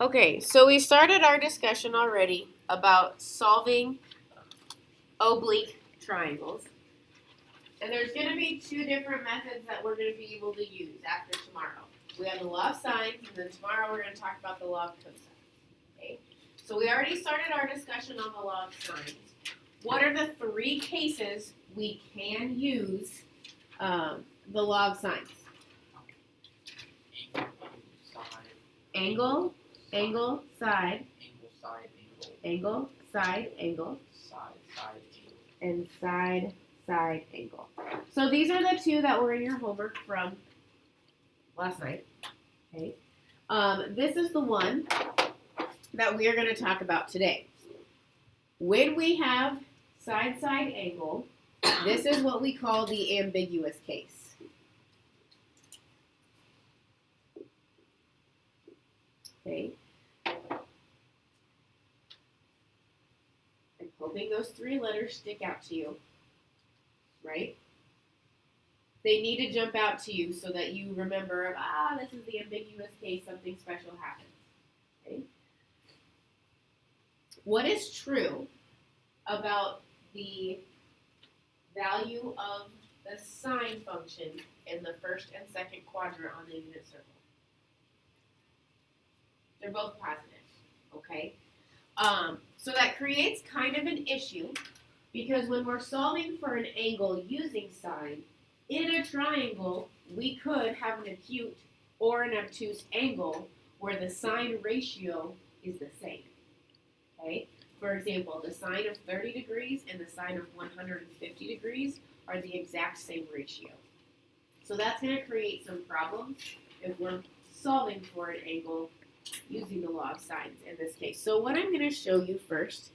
Okay, so we started our discussion already about solving oblique triangles. And there's going to be two different methods that we're going to be able to use after tomorrow. We have the law of sines, and then tomorrow we're going to talk about the law of cosines. Okay? So we already started our discussion on the law of sines. What are the three cases we can use the law of sines? Angle, angle, side, angle, side, angle, and side, side, angle. So these are the two that were in your homework from last night. Okay. This is the one that we are going to talk about today. When we have side, side, angle, this is what we call the ambiguous case. Okay. I'm hoping those three letters stick out to you, right? They need to jump out to you so that you remember, this is the ambiguous case, something special happens. Okay? What is true about the value of the sine function in the first and second quadrant on the unit circle? They're both positive, okay? So that creates kind of an issue because when we're solving for an angle using sine, in a triangle, we could have an acute or an obtuse angle where the sine ratio is the same, okay? For example, the sine of 30 degrees and the sine of 150 degrees are the exact same ratio. So that's going to create some problems if we're solving for an angle using the law of sines in this case. So what I'm going to show you first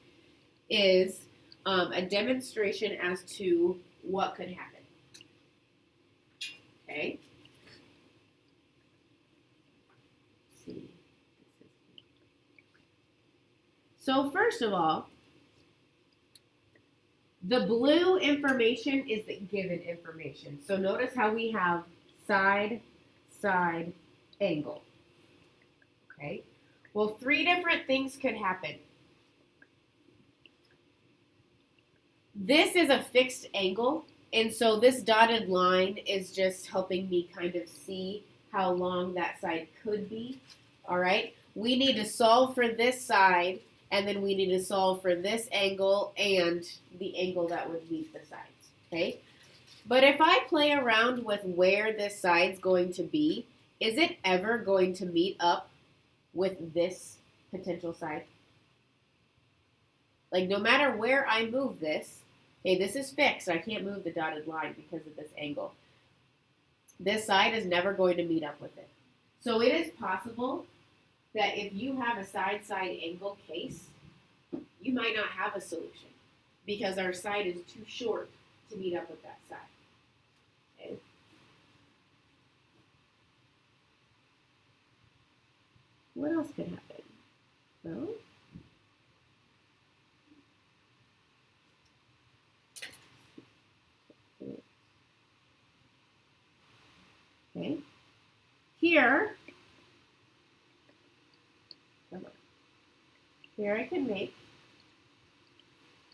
is a demonstration as to what could happen. Okay. Let's see. So first of all, the blue information is the given information. So notice how we have side, side, angle. Okay. Well, three different things could happen. This is a fixed angle, and so this dotted line is just helping me kind of see how long that side could be. All right. We need to solve for this side, and then we need to solve for this angle and the angle that would meet the sides. Okay. But if I play around with where this side's going to be, is it ever going to meet up with this potential side? Like no matter where I move this, okay, this is fixed. I can't move the dotted line because of this angle. This side is never going to meet up with it. So it is possible that if you have a side-side angle case, you might not have a solution because our side is too short to meet up with that side. Okay. What else could happen? Well, okay. Here I can make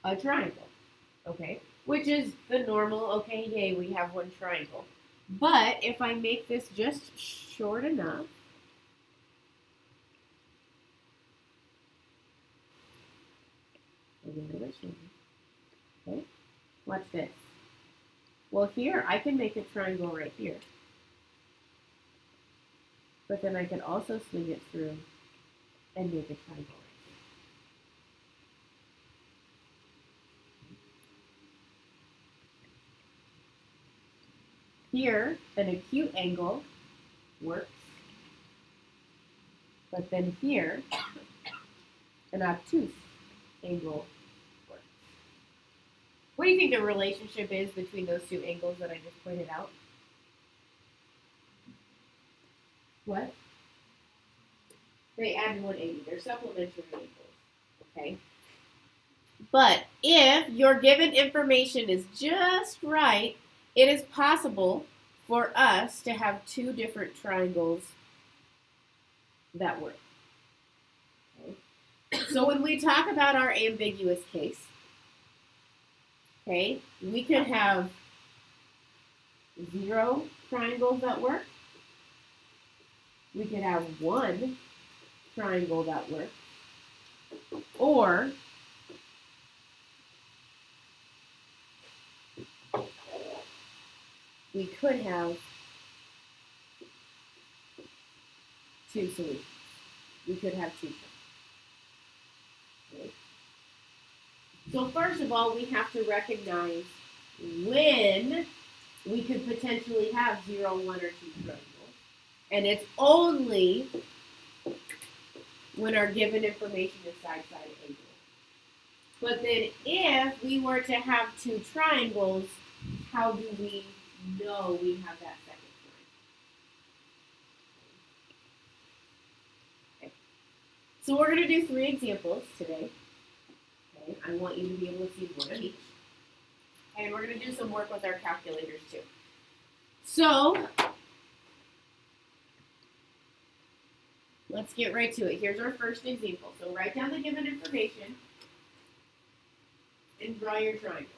a triangle, okay, which is the normal, okay, yay, we have one triangle. But if I make this just short enough, okay, watch this. Well, here I can make a triangle right here. But then I can also swing it through and make a triangle. Here, an acute angle works. But then here, an obtuse angle works. What do you think the relationship is between those two angles that I just pointed out? What? They add 180. They're supplementary angles. Okay? But if your given information is just right, it is possible for us to have two different triangles that work. So when we talk about our ambiguous case, okay, we could have 0 triangles that work. We could have 1 triangle that works. Or we could have 2 solutions. We could have 2 triangles. Okay. So first of all, we have to recognize when we could potentially have 0, 1, or 2 triangles. And it's only when our given information is side-side angle. But then if we were to have 2 triangles, how do we know we have that second triangle? Okay. So we're going to do 3 examples today. Okay. I want you to be able to see one of each. And we're going to do some work with our calculators too. So let's get right to it. Here's our first example. So write down the given information and draw your triangle.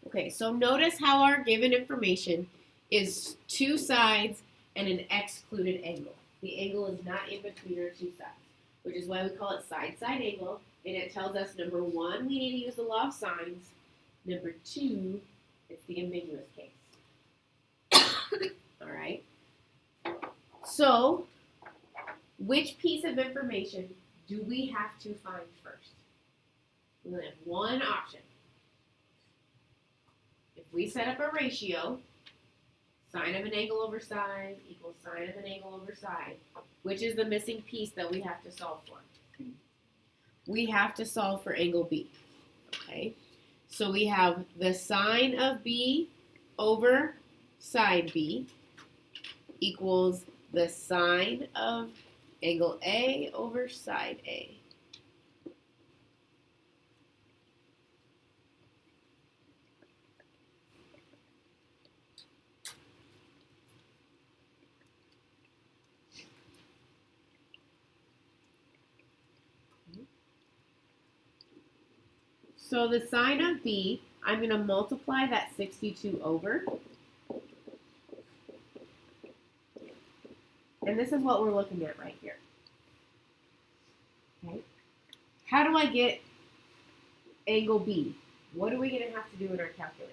Okay, so notice how our given information is 2 sides and an excluded angle. The angle is not in between our 2 sides, which is why we call it side-side angle. And it tells us, number 1, we need to use the law of sines. Number 2, it's the ambiguous case. All right. So, which piece of information do we have to find first? We only have one option. If we set up a ratio, sine of an angle over sine equals sine of an angle over sine, which is the missing piece that we have to solve for? We have to solve for angle B. Okay? So we have the sine of B over sine B equals the sine of angle A over side A. So the sine of B, I'm going to multiply that 62 over. And this is what we're looking at right here. Okay. How do I get angle B? What are we going to have to do in our calculator?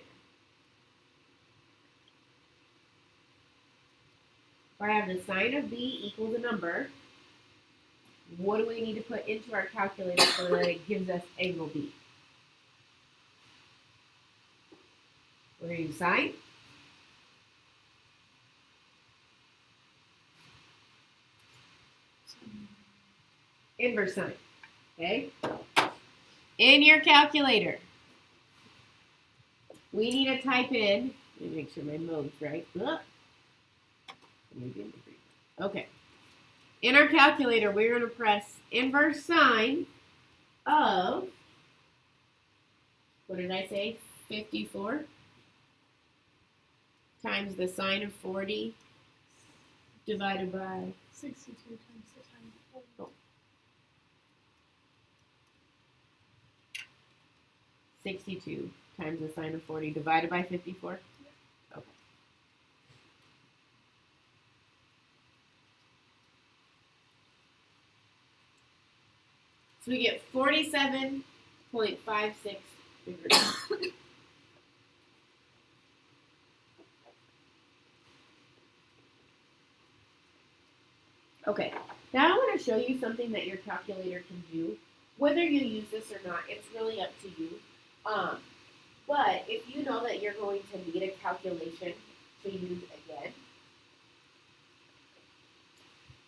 If I have the sine of B equals a number, what do we need to put into our calculator so that it gives us angle B? We're going to use sine. Inverse sine. Okay? In your calculator, we need to type in, let me make sure my mode's right. Okay. In our calculator, we're going to press inverse sine of, what did I say, 54 times the sine of 40 divided by 62 times the sine of 40. Oh. 62 times the sine of 40 divided by 54? Yeah. Okay. So we get 47.56 degrees. Okay, now I want to show you something that your calculator can do. Whether you use this or not, it's really up to you. But if you know that you're going to need a calculation to use again,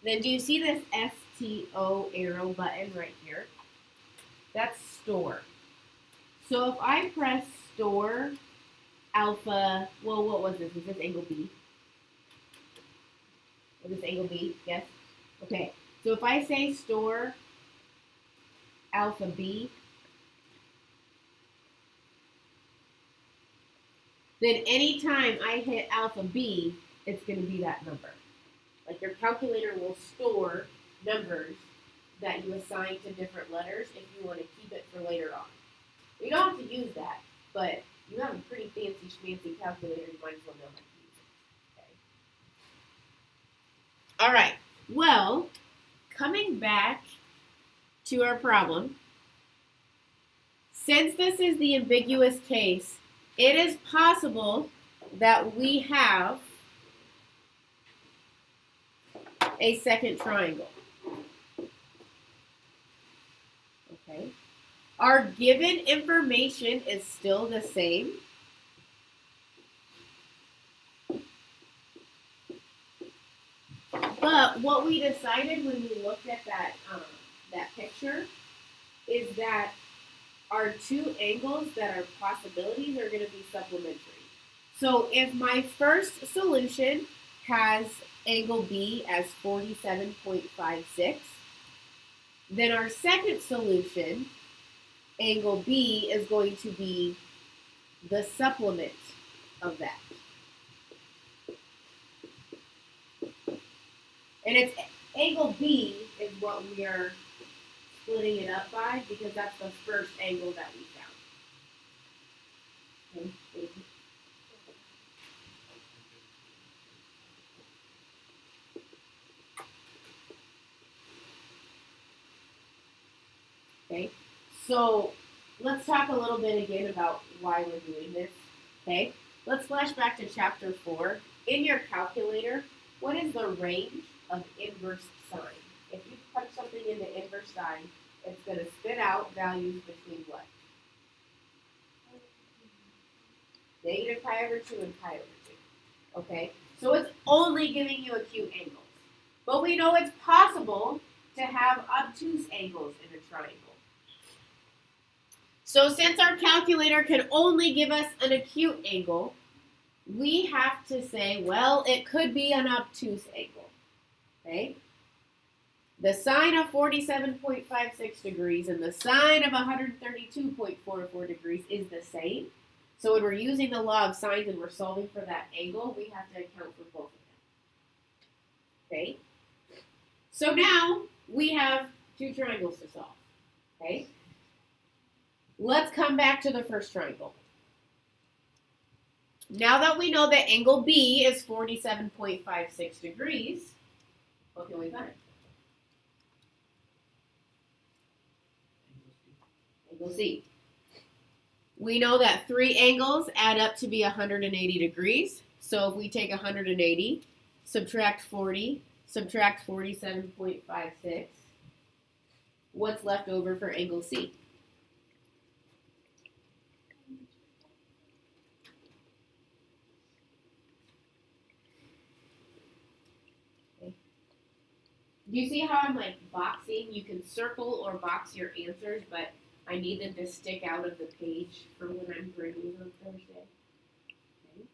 then do you see this STO arrow button right here? That's store. So if I press store alpha, well, what was this? Was this angle B? Was this angle B? Yes? Okay. So if I say store alpha B, then anytime I hit alpha B, it's going to be that number. Like your calculator will store numbers that you assign to different letters if you want to keep it for later on. You don't have to use that, but you have a pretty fancy schmancy calculator, you might as well know how to use it. Okay. All right. Well, coming back to our problem, since this is the ambiguous case, it is possible that we have a second triangle. Okay. Our given information is still the same. But what we decided when we looked at that picture is that our two angles that are possibilities are going to be supplementary. So if my first solution has angle B as 47.56, then our second solution, angle B, is going to be the supplement of that. And it's angle B is what we are splitting it up by because that's the first angle that we found. Okay. Okay, so let's talk a little bit again about why we're doing this. Okay, let's flash back to chapter 4. In your calculator, what is the range of inverse sine? If you put something in the inverse sine, it's going to spit out values between what? Negative pi over 2 and pi over 2. Okay, so it's only giving you acute angles. But we know it's possible to have obtuse angles in a triangle. So since our calculator can only give us an acute angle, we have to say, well, it could be an obtuse angle. Okay? The sine of 47.56 degrees and the sine of 132.44 degrees is the same. So when we're using the law of sines and we're solving for that angle, we have to account for both of them. Okay? So now we have two triangles to solve. Okay? Let's come back to the first triangle. Now that we know that angle B is 47.56 degrees, what can we find? Angle C. We know that three angles add up to be 180 degrees. So if we take 180, subtract 40, subtract 47.56, what's left over for angle C? Do you see how I'm like boxing? You can circle or box your answers, but I need them to stick out of the page for when I'm grading on Thursday. Okay.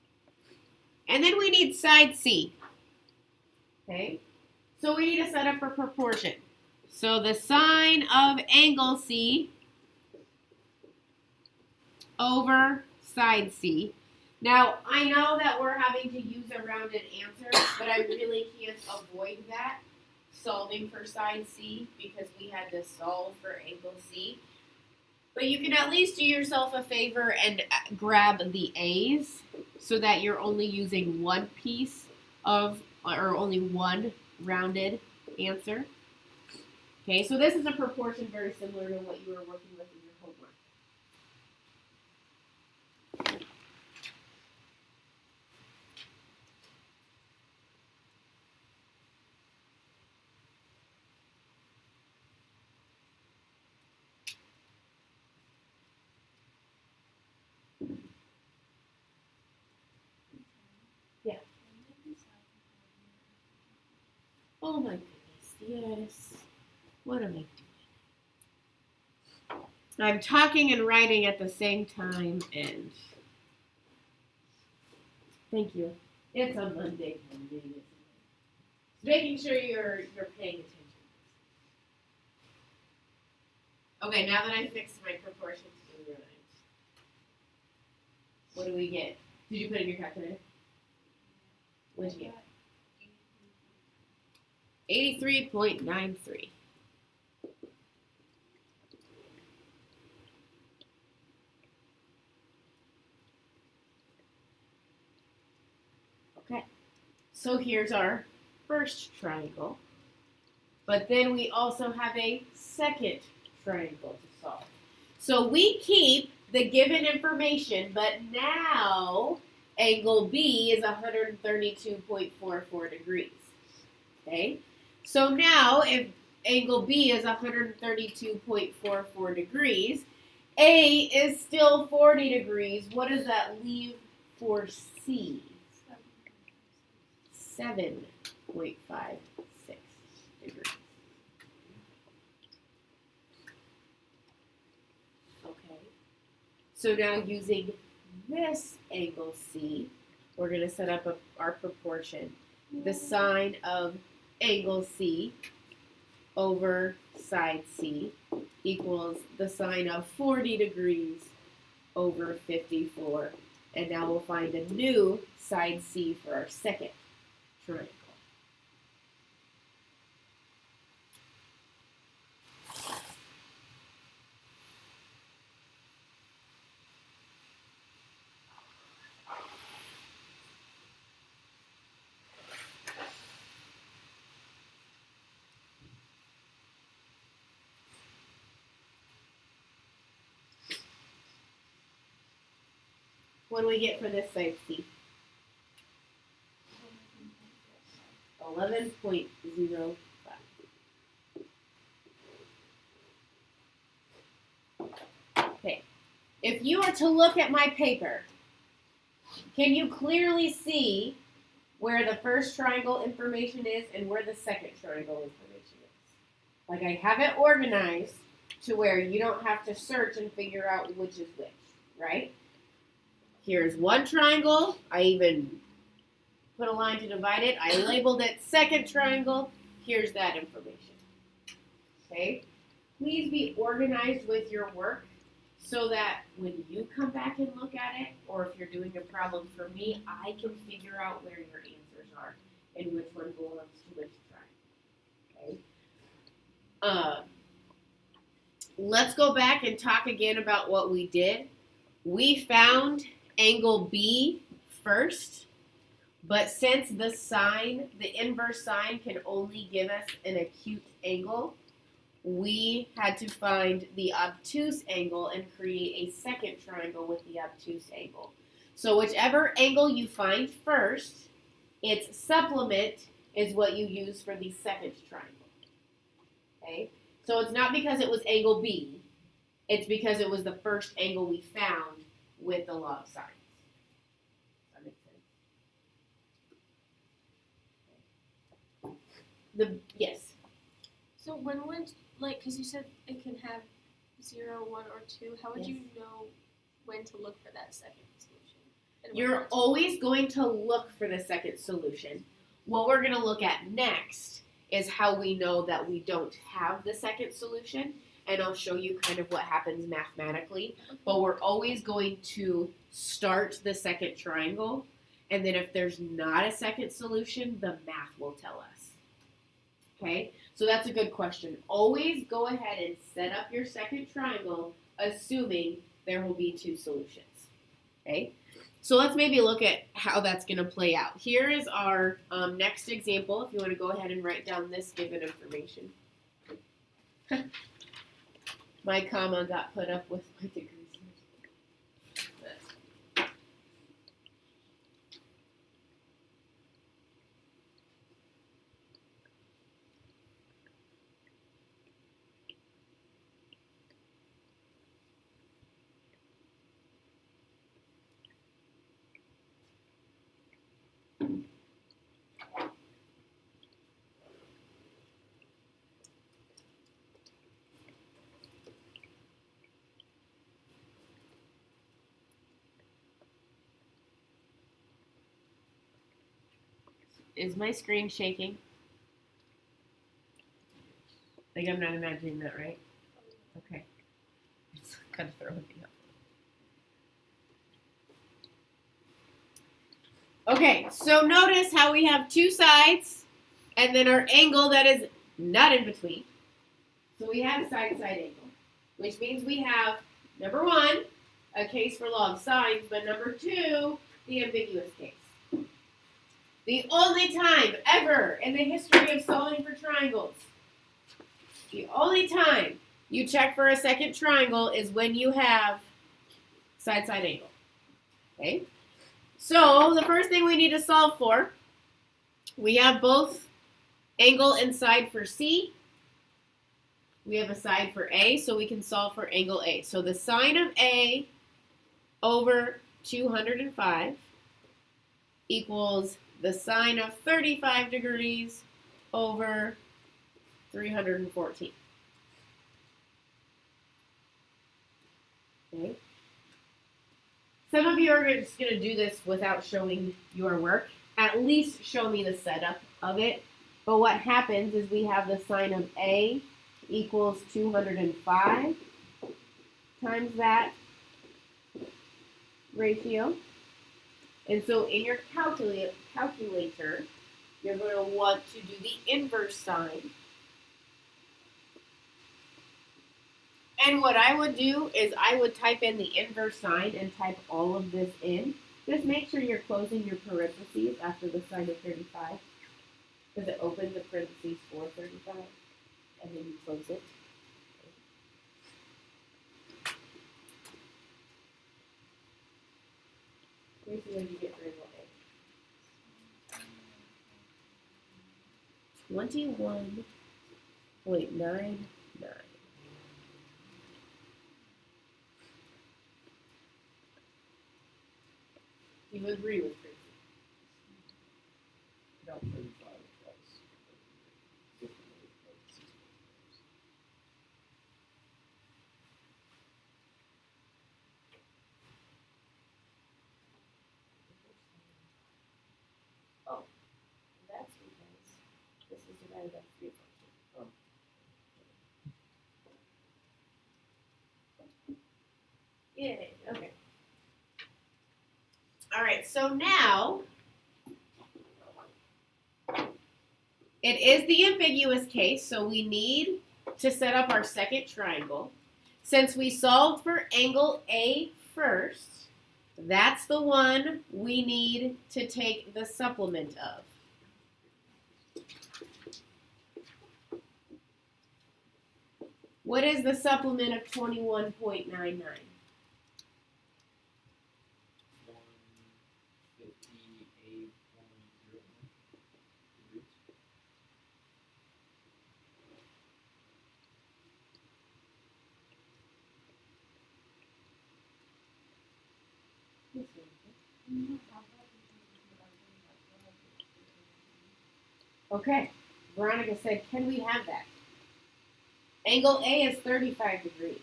And then we need side C. Okay. So we need to set up a proportion. So the sine of angle C over side C. Now, I know that we're having to use a rounded answer, but I really can't avoid that solving for side C because we had to solve for angle C. But you can at least do yourself a favor and grab the A's so that you're only using one piece of, or only one rounded answer. Okay, so this is a proportion very similar to what you were working with in your homework. my goodness. Yes. What am I doing? I'm talking and writing at the same time, and thank you. It's a Monday morning, isn't it? Making sure you're paying attention. Okay, now that I fixed my proportions in your mind, what do we get? Did you put in your calculator? What did you get? 83.93. Okay, so here's our first triangle, but then we also have a second triangle to solve. So we keep the given information, but now angle B is 132.44 degrees. Okay, so now if angle B is 132.44 degrees, A is still 40 degrees. What does that leave for C? 7.56 degrees. Okay. So now using this angle C, we're going to set up our proportion. The sine of angle C over side C equals the sine of 40 degrees over 54. And now we'll find a new side C for our second triangle. What do we get for this side C? 11.05. Okay. If you were to look at my paper, can you clearly see where the first triangle information is and where the second triangle information is? Like, I have it organized to where you don't have to search and figure out which is which, right? Here's one triangle. I even put a line to divide it. I labeled it second triangle. Here's that information. Okay? Please be organized with your work so that when you come back and look at it, or if you're doing a problem for me, I can figure out where your answers are and which one belongs to which triangle. Okay? Let's go back and talk again about what we did. We found angle B first, but since the sine, the inverse sine, can only give us an acute angle, we had to find the obtuse angle and create a second triangle with the obtuse angle. So whichever angle you find first, its supplement is what you use for the second triangle. Okay? So it's not because it was angle B, it's because it was the first angle we found with the law of sines. Does that make sense? Yes. So when would, like, because you said it can have 0, 1, or 2, how would Yes. you know when to look for that second solution? You're always going to look for the second solution. What we're going to look at next is how we know that we don't have the second solution, and I'll show you kind of what happens mathematically. But we're always going to start the second triangle, and then if there's not a second solution, the math will tell us. Okay? So that's a good question. Always go ahead and set up your second triangle, assuming there will be 2 solutions. Okay? So let's maybe look at how that's going to play out. Here is our next example, if you want to go ahead and write down this given information. My comma got put up with my degrees. Is my screen shaking? Like I'm not imagining that, right? Okay. It's kind of throwing me off. Okay, so notice how we have two sides and then our angle that is not in between. So we have side-side angle, which means we have, number one, a case for law of sines, but number two, the ambiguous case. The only time ever in the history of solving for triangles, the only time you check for a second triangle is when you have side-side angle. Okay? So the first thing we need to solve for, we have both angle and side for C. We have a side for A, so we can solve for angle A. So the sine of A over 205 equals the sine of 35 degrees over 314. Okay. Some of you are just going to do this without showing your work. At least show me the setup of it. But what happens is we have the sine of A equals 205 times that ratio. And so in your calculator, you're going to want to do the inverse sine. And what I would do is I would type in the inverse sine and type all of this in. Just make sure you're closing your parentheses after the sine of 35. Because it opens the parentheses for 35. And then you close it. Here's what you get for angle A. 21.99. Do you agree with Tracy? About 35 plus. Oh, that's because this is divided by 3 function. Yay, okay. All right, so now it is the ambiguous case, so we need to set up our second triangle. Since we solved for angle A first, that's the one we need to take the supplement of. What is the supplement of 21.99? 158.01. Okay, Veronica said, can we have that? Angle A is 35 degrees.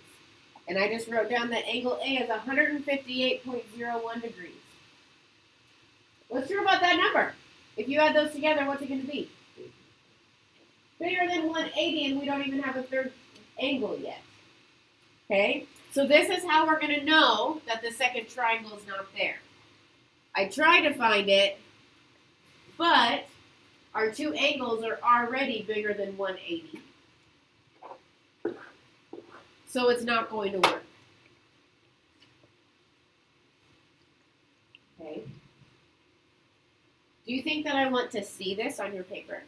And I just wrote down that angle A is 158.01 degrees. What's true about that number? If you add those together, what's it going to be? Bigger than 180, and we don't even have a third angle yet. Okay, so this is how we're going to know that the second triangle is not there. I tried to find it, but our two angles are already bigger than 180. So it's not going to work. Okay. Do you think that I want to see this on your paper?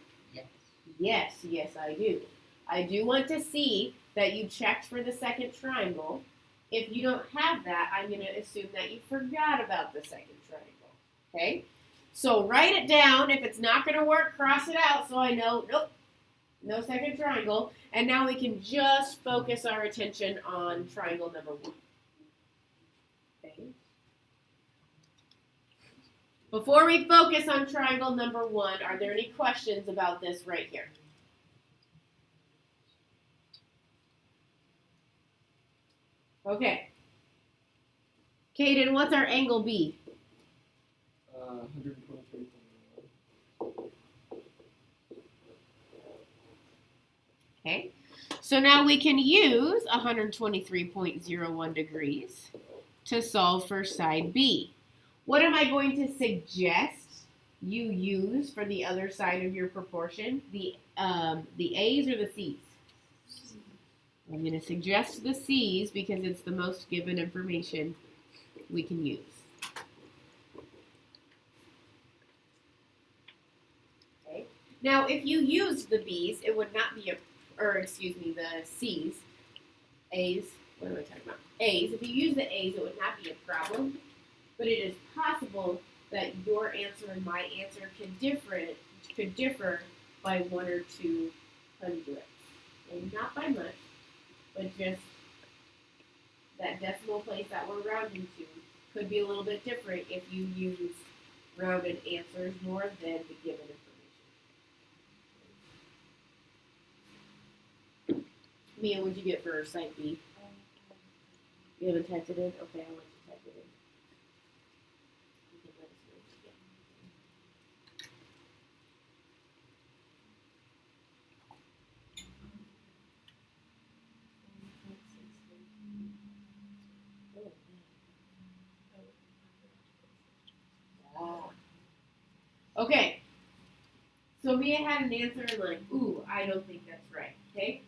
Yes. Yes, I do. I do want to see that you checked for the second triangle. If you don't have that, I'm going to assume that you forgot about the second triangle. Okay? So write it down. If it's not going to work, cross it out so I know, nope, no second triangle. And now we can just focus our attention on triangle number 1. Okay? Before we focus on triangle number 1, are there any questions about this right here? Okay. Caden, what's our angle B? 123.1. Okay, so now we can use 123.01 degrees to solve for side B. What am I going to suggest you use for the other side of your proportion? The A's or the C's? I'm going to suggest the C's because it's the most given information we can use. Okay. Now, if you used the B's, it would not be the C's, A's, what am I talking about? A's. If you use the A's, it would not be a problem, but it is possible that your answer and my answer could differ by 1 or 2 hundredths. And not by much, but just that decimal place that we're rounding to could be a little bit different if you use rounded answers more than the given information. Mia, what'd you get for site B? You haven't typed it in? Okay, I'll let you type it in. You can let us know what you get. Okay, so Mia had an answer and like, ooh, I don't think that's right, okay?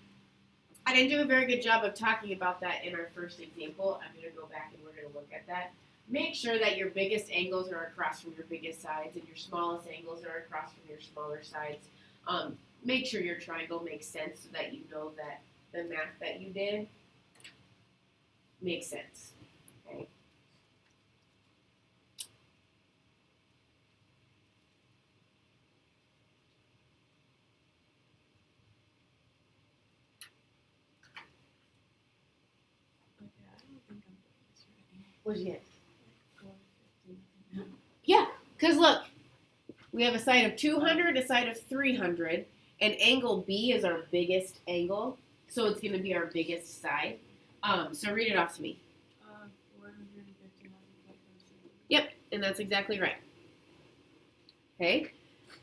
I didn't do a very good job of talking about that in our first example. I'm going to go back and we're going to look at that. Make sure that your biggest angles are across from your biggest sides and your smallest angles are across from your smaller sides. Make sure your triangle makes sense so that you know that the math that you did makes sense, okay? What'd you get? Yeah, because look, we have a side of 200, a side of 300, and angle B is our biggest angle, so it's going to be our biggest side. So read it off to me. 451. Yep, and that's exactly right. Okay.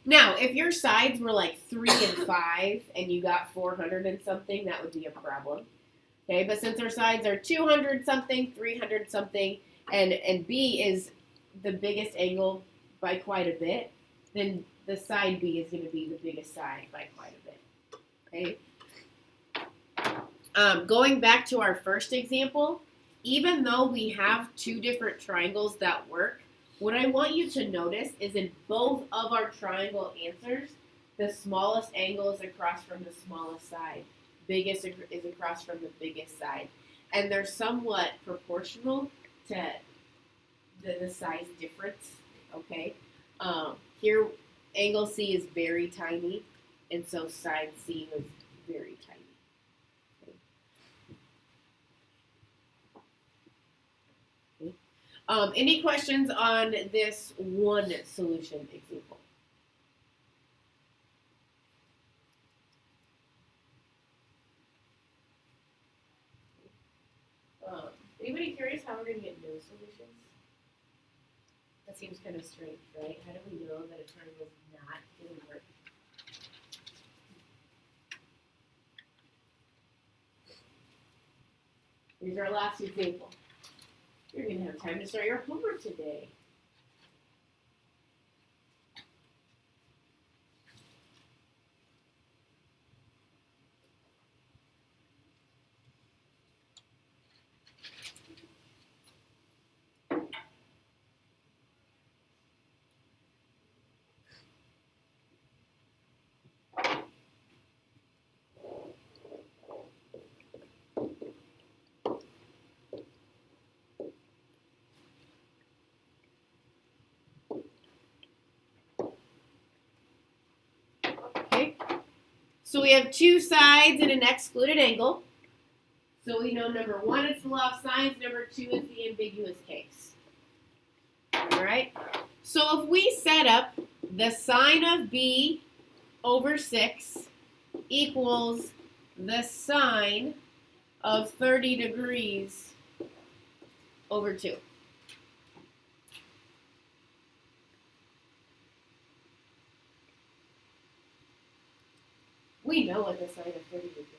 Now, if your sides were like 3 and 5, and you got 400 and something, that would be a problem. Okay, but since our sides are 200 something, 300 something, and B is the biggest angle by quite a bit, then the side B is going to be the biggest side by quite a bit. Okay. Going back to our first example, even though we have 2 different triangles that work, what I want you to notice is in both of our triangle answers, the smallest angle is across from the smallest side. Biggest is across from the biggest side. And they're somewhat proportional to the size difference, okay? Here, angle C is very tiny, and so side C was very tiny. Okay. Any questions on this one solution example? Anybody curious how we're going to get no solutions? That seems kind of strange, right? How do we know that a triangle is not going to work? Here's our last example. You're going to have time to start your homework today. Okay, so we have 2 sides and an excluded angle. So we know number 1 is the law of sines, number 2 is the ambiguous case. All right, so if we set up the sine of B over 6 equals the sine of 30 degrees over 2. We know what the sine of 30 degrees is.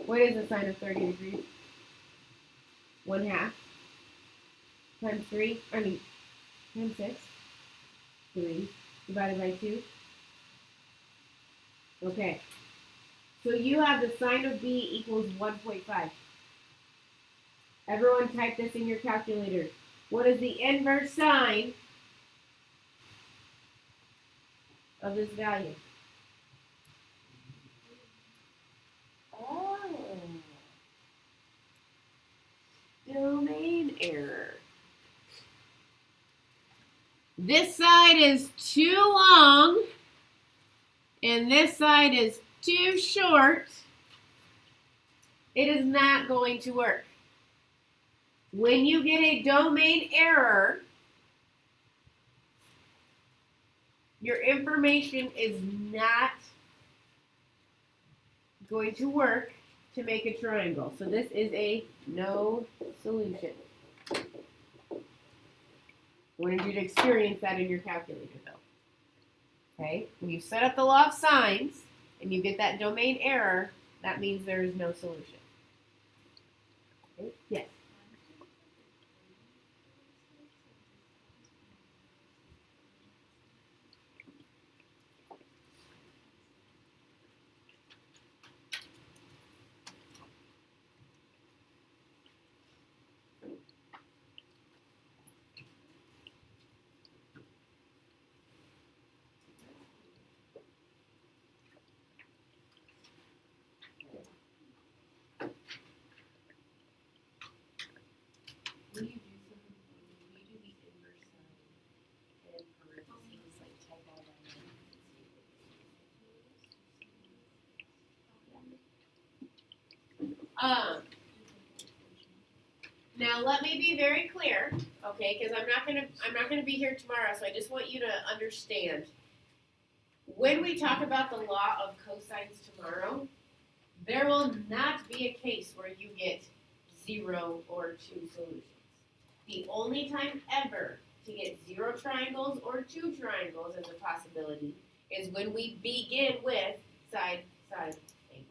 What is the sine of 30 degrees? 1/2 times 3, times 6. 3 divided by 2. Okay. So you have the sine of b equals 1.5. Everyone type this in your calculator. What is the inverse sine of this value? Oh. Domain error. This side is too long, and this side is too short. It is not going to work. When you get a domain error, your information is not going to work to make a triangle. So this is a no solution. I wanted you to experience that in your calculator, though. Okay? When you set up the law of sines and you get that domain error, that means there is no solution. Okay? Yes? Will you do something for me? Will you do the inverse sine and parentheses, like type all that in? Now let me be very clear, okay? Because I'm not gonna be here tomorrow, so I just want you to understand. When we talk about the law of cosines tomorrow, there will not be a case where you get 0 or 2 solutions. The only time ever to get 0 triangles or 2 triangles as a possibility is when we begin with side, side, angle.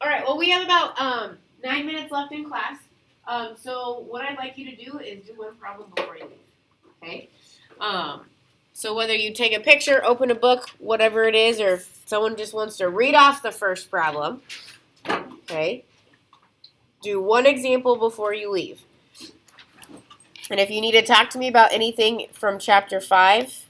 All right, well, we have about 9 minutes left in class. So what I'd like you to do is do one problem before you leave, okay? So whether you take a picture, open a book, whatever it is, or if someone just wants to read off the first problem, okay? Do one example before you leave. And if you need to talk to me about anything from chapter 5,